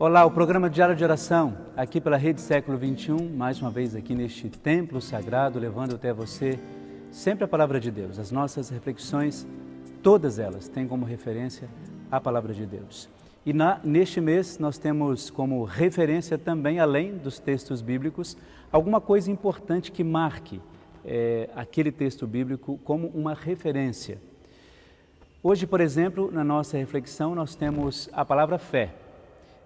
Olá, o programa Diário de Oração, aqui pela Rede Século XXI, mais uma vez aqui neste templo sagrado, levando até você sempre a Palavra de Deus. As nossas reflexões, todas elas têm como referência a Palavra de Deus. E neste mês nós temos como referência também, além dos textos bíblicos, alguma coisa importante que marque aquele texto bíblico como uma referência. Hoje, por exemplo, na nossa reflexão, nós temos a palavra fé.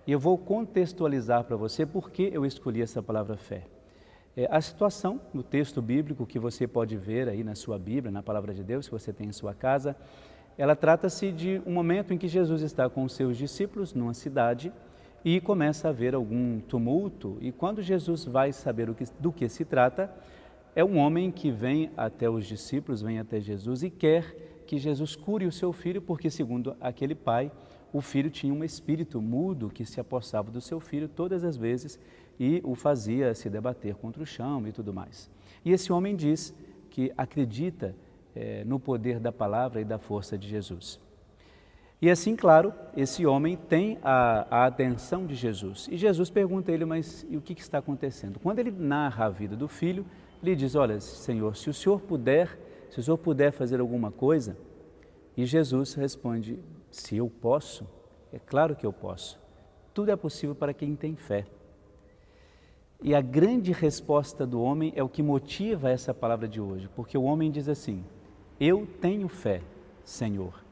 E eu vou contextualizar para você por que eu escolhi essa palavra fé. A situação no texto bíblico que você pode ver aí na sua Bíblia, na Palavra de Deus, que você tem em sua casa, ela trata-se de um momento em que Jesus está com os seus discípulos numa cidade e começa a haver algum tumulto. E quando Jesus vai saber do que se trata, é um homem que vem até os discípulos, vem até Jesus e quer que Jesus cure o seu filho, porque segundo aquele pai, o filho tinha um espírito mudo que se apossava do seu filho todas as vezes e o fazia se debater contra o chão e tudo mais. E esse homem diz que acredita no poder da palavra e da força de Jesus. E assim, claro, esse homem tem a atenção de Jesus. E Jesus pergunta a ele, mas e o que está acontecendo? Quando ele narra a vida do filho, ele diz, olha, Senhor, se o Senhor puder fazer alguma coisa, e Jesus responde, se eu posso, é claro que eu posso. Tudo é possível para quem tem fé. E a grande resposta do homem é o que motiva essa palavra de hoje, porque o homem diz assim, eu tenho fé, Senhor,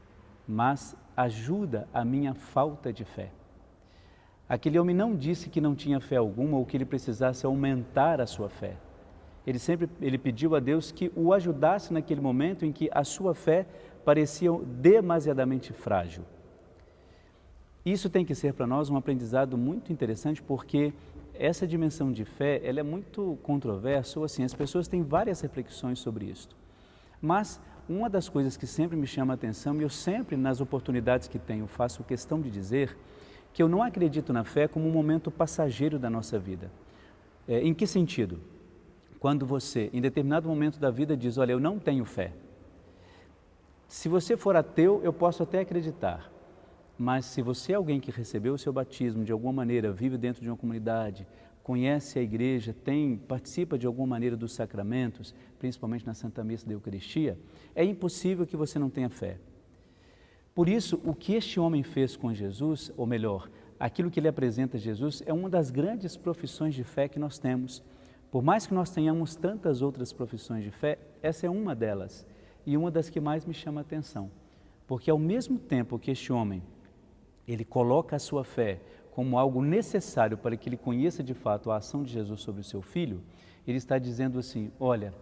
mas ajuda a minha falta de fé. Aquele homem não disse que não tinha fé alguma ou que ele precisasse aumentar a sua fé. Ele pediu a Deus que o ajudasse naquele momento em que a sua fé parecia demasiadamente frágil. Isso tem que ser para nós um aprendizado muito interessante, porque essa dimensão de fé, ela é muito controversa, ou assim, as pessoas têm várias reflexões sobre isso. Mas uma das coisas que sempre me chama a atenção, e eu sempre, nas oportunidades que tenho, faço questão de dizer, que eu não acredito na fé como um momento passageiro da nossa vida. Em que sentido? Quando você, em determinado momento da vida, diz, olha, eu não tenho fé. Se você for ateu, eu posso até acreditar, mas se você é alguém que recebeu o seu batismo de alguma maneira, vive dentro de uma comunidade, conhece a igreja, participa de alguma maneira dos sacramentos, principalmente na Santa Missa da Eucaristia, é impossível que você não tenha fé. Por isso, o que este homem fez com Jesus, ou melhor, aquilo que ele apresenta a Jesus, é uma das grandes profissões de fé que nós temos. Por mais que nós tenhamos tantas outras profissões de fé, essa é uma delas. E uma das que mais me chama a atenção, porque ao mesmo tempo que este homem, ele coloca a sua fé como algo necessário para que ele conheça de fato a ação de Jesus sobre o seu filho, ele está dizendo assim, olha,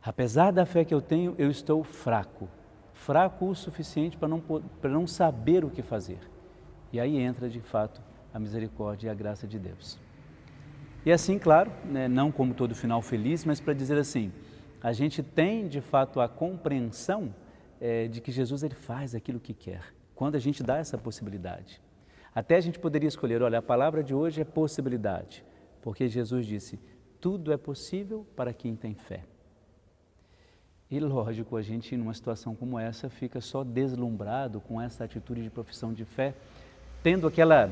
apesar da fé que eu tenho, eu estou fraco o suficiente para não saber o que fazer. E aí entra de fato a misericórdia e a graça de Deus. E assim, claro, não como todo final feliz, mas para dizer assim, a gente tem de fato a compreensão de que Jesus ele faz aquilo que quer, quando a gente dá essa possibilidade. Até a gente poderia escolher, olha, a palavra de hoje é possibilidade, porque Jesus disse, tudo é possível para quem tem fé. E lógico, a gente numa situação como essa fica só deslumbrado com essa atitude de profissão de fé, tendo aquela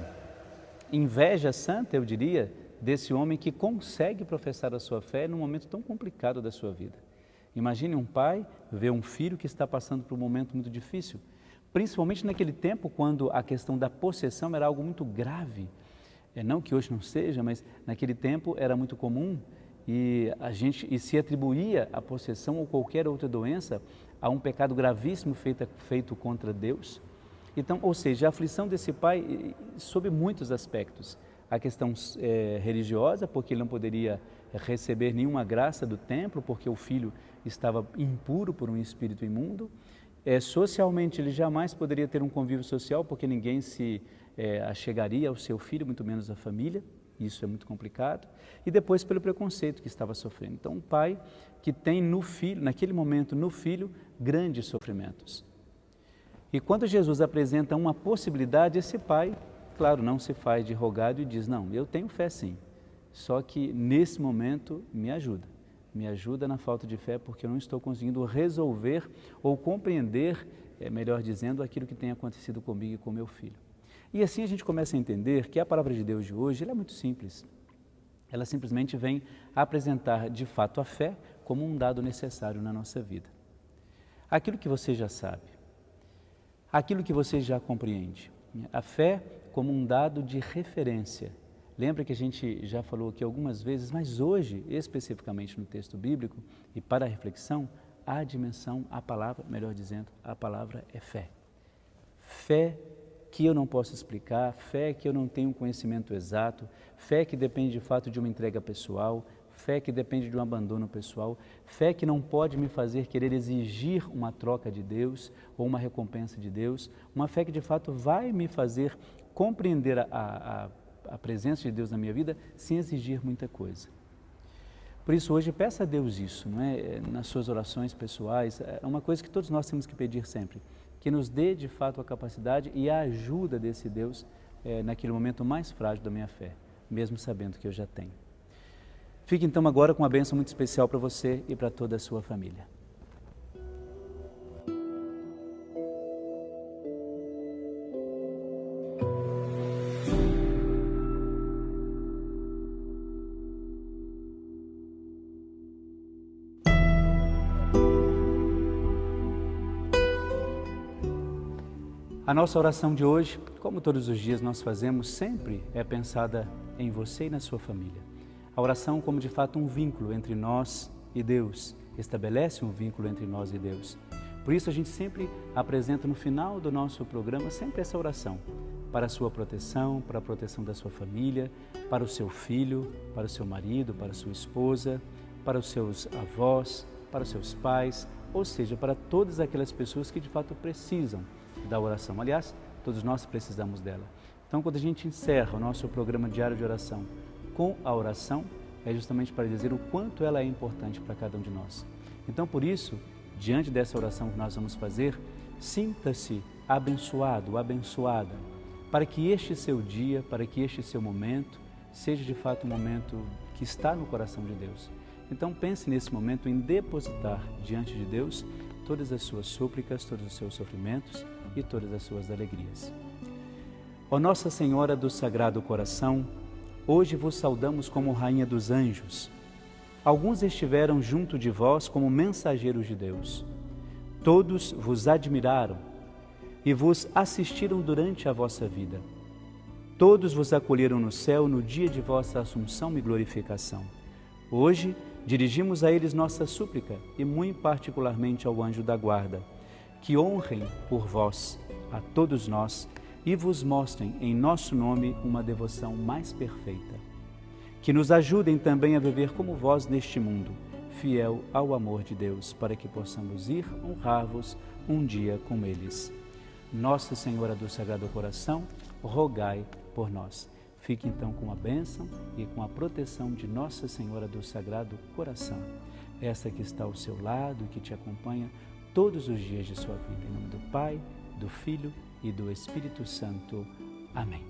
inveja santa, eu diria, desse homem que consegue professar a sua fé num momento tão complicado da sua vida. Imagine um pai ver um filho que está passando por um momento muito difícil, principalmente naquele tempo quando a questão da possessão era algo muito grave. Não que hoje não seja, mas naquele tempo era muito comum e se atribuía a possessão ou qualquer outra doença a um pecado gravíssimo feito contra Deus. Então, ou seja, a aflição desse pai sob muitos aspectos. A questão religiosa, porque ele não poderia receber nenhuma graça do templo, porque o filho estava impuro por um espírito imundo. Socialmente, ele jamais poderia ter um convívio social, porque ninguém se achegaria ao seu filho, muito menos à família. Isso é muito complicado. E depois pelo preconceito que estava sofrendo. Então, um pai que tem no filho, naquele momento, no filho, grandes sofrimentos. E quando Jesus apresenta uma possibilidade, esse pai, claro, não se faz de rogado e diz, não, eu tenho fé sim, só que nesse momento me ajuda na falta de fé porque eu não estou conseguindo resolver ou compreender, melhor dizendo, aquilo que tem acontecido comigo e com meu filho. E assim a gente começa a entender que a palavra de Deus de hoje ela é muito simples. Ela simplesmente vem apresentar de fato a fé como um dado necessário na nossa vida. Aquilo que você já sabe, aquilo que você já compreende. A fé como um dado de referência. Lembra que a gente já falou aqui algumas vezes, mas hoje, especificamente no texto bíblico e para a reflexão, a dimensão, a palavra, melhor dizendo, a palavra é fé. Fé que eu não posso explicar, fé que eu não tenho conhecimento exato, fé que depende de fato de uma entrega pessoal, fé que depende de um abandono pessoal, fé que não pode me fazer querer exigir uma troca de Deus ou uma recompensa de Deus, uma fé que de fato vai me fazer compreender a presença de Deus na minha vida sem exigir muita coisa. Por isso hoje peça a Deus isso, não é? Nas suas orações pessoais, é uma coisa que todos nós temos que pedir sempre, que nos dê de fato a capacidade e a ajuda desse Deus naquele momento mais frágil da minha fé, mesmo sabendo que eu já tenho. Fique então agora com uma bênção muito especial para você e para toda a sua família. A nossa oração de hoje, como todos os dias nós fazemos, sempre é pensada em você e na sua família. A oração como de fato um vínculo entre nós e Deus, estabelece um vínculo entre nós e Deus. Por isso a gente sempre apresenta no final do nosso programa sempre essa oração, para a sua proteção, para a proteção da sua família, para o seu filho, para o seu marido, para a sua esposa, para os seus avós, para os seus pais, ou seja, para todas aquelas pessoas que de fato precisam da oração. Aliás, todos nós precisamos dela. Então, quando a gente encerra o nosso programa diário de oração com a oração, é justamente para dizer o quanto ela é importante para cada um de nós. Então, por isso, diante dessa oração que nós vamos fazer, sinta-se abençoado, abençoada, para que este seu dia, para que este seu momento, seja de fato um momento que está no coração de Deus. Então, pense nesse momento em depositar diante de Deus todas as suas súplicas, todos os seus sofrimentos e todas as suas alegrias. Ó Nossa Senhora do Sagrado Coração, hoje vos saudamos como Rainha dos Anjos. Alguns estiveram junto de vós como mensageiros de Deus. Todos vos admiraram e vos assistiram durante a vossa vida. Todos vos acolheram no céu no dia de vossa assunção e glorificação. Hoje, dirigimos a eles nossa súplica e muito particularmente ao anjo da guarda, que honrem por vós a todos nós e vos mostrem em nosso nome uma devoção mais perfeita. Que nos ajudem também a viver como vós neste mundo, fiel ao amor de Deus, para que possamos ir honrar-vos um dia com eles. Nossa Senhora do Sagrado Coração, rogai por nós. Fique então com a bênção e com a proteção de Nossa Senhora do Sagrado Coração, essa que está ao seu lado e que te acompanha todos os dias de sua vida. Em nome do Pai, do Filho e do Espírito Santo. Amém.